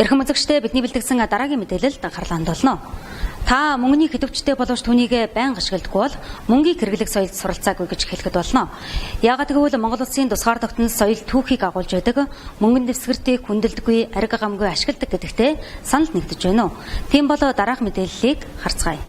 Эрхэм үзэгчдээ бидний бэлтгэсэн дараагийн мэдээлэлд анхаарлаа хандуулна. Та мөнгөний хэдвчтэй боловч түүнийг байнга ашигладаггүй бол мөнгийг хэрэглэх соёлд суралцаагүй гэж хэлэхэд болно. Яагаад гэвэл Монгол Улсын тусгаар тогтнол соёл түүхийг агуулж байдаг, мөнгөнд дэвсгэртийг хүндэлдэггүй, ариг гамгүй ашигладаг гэдэгтээ санал нэгдэж байна уу? Тийм бол дараах мэдээллийг харцгаая.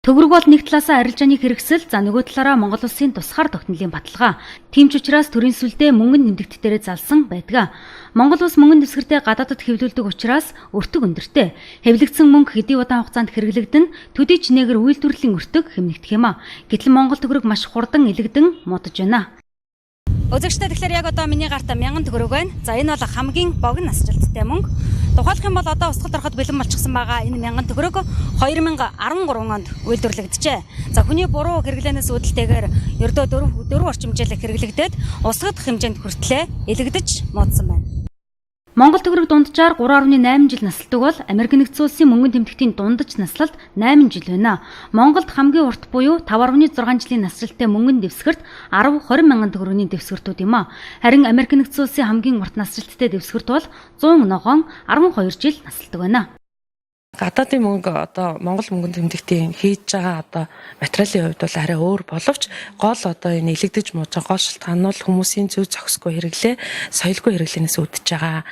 Төгрөг бол нэг талаасаа арилжааны хэрэгсэл, за нөгөө талаараа Монгол Улсын тусгаар тогтнолын баталгаа. Тийм ч учраас төрийн сүлдээ мөнгөнд нэмэгдэлтээрээ залсан байдаг. Монгол Улс мөнгөнд дэвсгэртээ гадаадд хэвлүүлдэг учраас өртөг өндөртэй. Хэвлэгдсэн мөнгө хэдий удаан хугацаанд хэрэглэгдэн төдий чинээгээр үйлдвэрлэлийн өртөг хэмнэгдэх юм а. Гэтэл Монгол төгрөг маш хурдан илэгдэн модож байна. Үзэгчдээ тэгэхээр яг одоо миний гарт 1000 төгрөг байна. За энэ бол хамгийн богино насжилттай мөнгө. Тухайлх юм бол одоо устгалд ороход бэлэн болчихсон байгаа энэ 1000 төгрөг 2013 онд үйлдвэрлэгдэжээ. За хүний буруу хэрэглэнээс үүдэлтэйгээр ердөө 4 орчим жил хэрэглэгдээд устгах хэмжээнд хүртлээр илэгдэж муудсан байна. Монгол төгрөг дунджаар 3.8 жил наслдаг бол Америк нэгдсэн улсын мөнгөнд тэмдэгтийн дундаж наслалт 8 жил байна. Монголд хамгийн урт буюу 5.6 жилийн насжилттай мөнгөнд дэвсгэрт 10-20 мянган төгрөгийн дэвсгэртүүд юм а. Харин Америк нэгдсэн улсын хамгийн урт насжилттай дэвсгэрт бол 100 ногоон 12 жил наслдаг байна. Гадаадын мөнгө одоо Монгол мөнгөнд тэмдэгтийн хийж байгаа одоо материалын хувьд бол арай өөр боловч гол одоо энэ илэгдэж мууж байгаа гол шалтгаан нь бол хүмүүсийн зөв зохисгүй хэрэглээ, соёлгүй хэрэглэнээс үүдэж байгаа.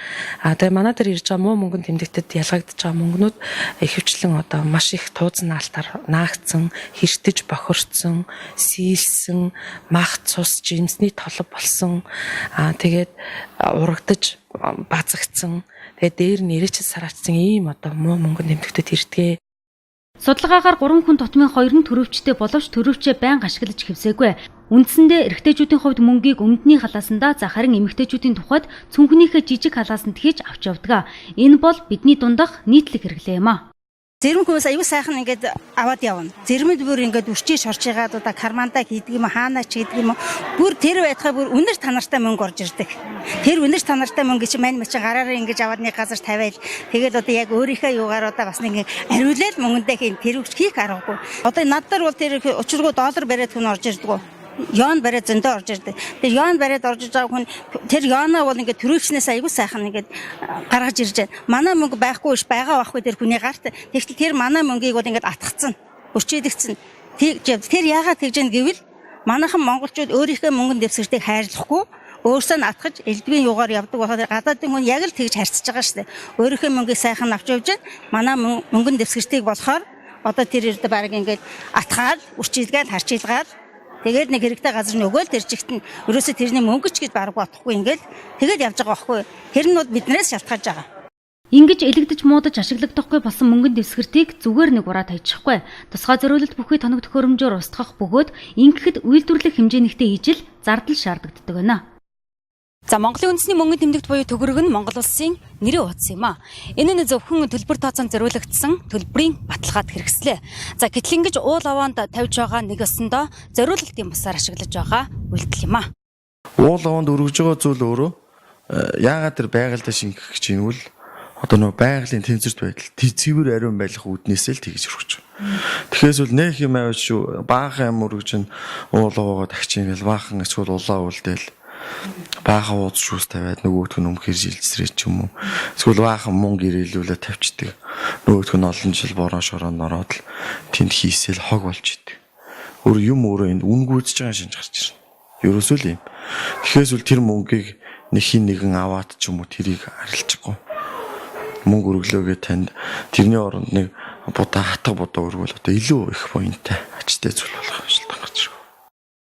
Тэгээ манай дээр ирж байгаа муу мөнгөнд тэмдэгтэд ялгагдж байгаа мөнгнүүд ихэвчлэн одоо маш их тууцны алтаар наагдсан, хэртэж бохирцсон, сийлсэн, мах цус, жимсний толб болсон. Тэгээд урагдаж базагдсан. Тэгээ дээр нь ирээч сараачсан ийм одоо муу мөнгөнд тэмдэгтэд ирдэг. Судалгаагаар 3 хүн тутмын 2 нь төрөвчтэй боловч төрөвчөө байнга ашиглаж хэвсээгүй. Үндсэндээ эрэгтэйчүүдийн хувьд мөнгийг өмдний халаасандаа харин эмэгтэйчүүдийн тухайд цүнхнийхээ жижиг халаасанд хийж авч явдаг. Энэ бол бидний дундах нийтлэг хэрэглээ юм а. Зарим хүмүүс аюу сайхан ингээд аваад явна. Заримд бүр ингээд үрчиж шорж ягаад одоо кармандаа хийдэг юм хаанаа ч хийдэг юм. Бүр тэр байтхаа бүр үнэр танартай мөнгө орж ирдэг. Тэр үнэр танартай мөнгө чи мань мачин гараараа ингэж аваад нэг газар тавиал. Тэгээд одоо яг өөрийнхөө юугаар одоо бас нэг ариулал мөнгөндөө хийн тэр үгч хийх аргагүй. Одоо надад бол тэр учиргүй доллар бариад хүн орж ирдэг. Яон бариад зөндөө орж ирдэг. Тэр яон бариад орж иж байгаа хүн тэр яоноо бол ингээд төрөвчнээс аягүй сайхан ингээд гаргаж ирж байна. Манай мөнгө байхгүй ш байгаа байхгүй тэр хүний гарт. Тэгтэл тэр манай мөнгийг бол ингээд атгацсан. Өрчөйдөгцөн. Тэр яагаад тэгж яаг гэвэл манайхан монголчууд өөрийнхөө мөнгөнд дэвсгэртийг хайрлахгүй өөрсдөө нь атгаж элдвийн юугаар явдаг болохоор гадаадын хүн яг л тэгж харьцаж байгаа шүү дээ. Өөрийнхөө мөнгийг сайхан авч явж байна. Манай мөнгөнд дэвсгэртийг болохоор одоо тэр ирдэ баг ингээд атгаад өрчөйдгээд харчилгаад тэгээд нэг хэрэгтэй газар нь өгөөл тэр чигт нь ерөөсө тэрний мөнгөч гэж бараг бодохгүй ингээл тэгээд явж байгаа байхгүй. Тэр нь бол биднээс шалтгаалж байгаа. Ингэж элэгдэж муудаж ашиглагдахгүй болсон мөнгөнд дэвсгэртийг зүгээр нэг ураад хайчихгүй. Тусгай зориулалт бүхий тоног төхөөрөмжөөр устгах бөгөөд ингэхэд үйлдвэрлэх хэмжээнийхтэй ижил зардал шаарддаг байна. За Монголын үндэсний мөнгөнд тэмдэгт буюу төгрөг нь Монгол улсын нэрийн утас юм а. Энэ нь зөвхөн төлбөр тооцоонд зориулагдсан төлбөрийн баталгаад хэрэгслээ. За гэтэл ингэж уул аваанд тавьж байгаа нэг өсөндөө зориулалтын бусаар ашиглаж байгаа үйлдэл юм а. Уул аваанд өргөж байгаа зүйл өөрөө яагаад тэр байгальтай шингэх гэж юм бол одоо нөө байгалийн тэнцвэрт байдал цэвэр ариун байх үүднээсээ л тэгж өргөж байгаа. Тэгэхээс бол нэх юм аваад шүү баахан юм өргөж нь уул аваагаа тагчин гэл баахан эсвэл улаа үлдээл баахан ууц шүүс тавиад нөгөөдх нь өмхөр жилсрээ ч юм уу. Эсвэл баахан мөнгө ирээлүүлээ тавьчдаг. Нөгөөдх нь олон жил бороо шороонд ороод л тэнд хийсэл хог болж идэг. Өөрөө энэ үнгүйдэж байгаа шинж гарч ирнэ. Ерөөсөө л юм. Тэгэхээс бол тэр мөнгийг нэгэн аваад ч юм уу тэрийг арилжахгүй. Мөнгө өргөлөөгээ танд тэрний оронд нэг хатга будаа өргөл одоо илүү их буянтай ачтай зүйл болох шалтгаан гарч ирв.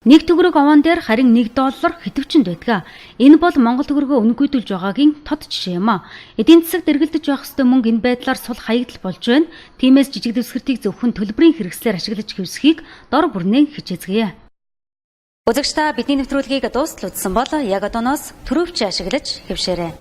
Нэг төгрөг овоон дээр харин $1 хэдвчэнд байдаг. Энэ бол Монгол төгрөгөө үнэгүйдүүлж байгаагийн тод жишээ юм а. Эдийн засагт эргэлдэж байх ёстой мөнгө энэ байдлаар сул хаягдл болж байна. Тиймээс жижиг дэвсгэртийг зөвхөн төлбөрийн хэрэгслээр ашиглаж хэвсхийг дор бүрнээ хичээцгээе. Үзэгч та бидний нэвтрүүлгийг дуустал үзсэн бол яг одооноос төрөвч ашиглаж хэвшээрэй.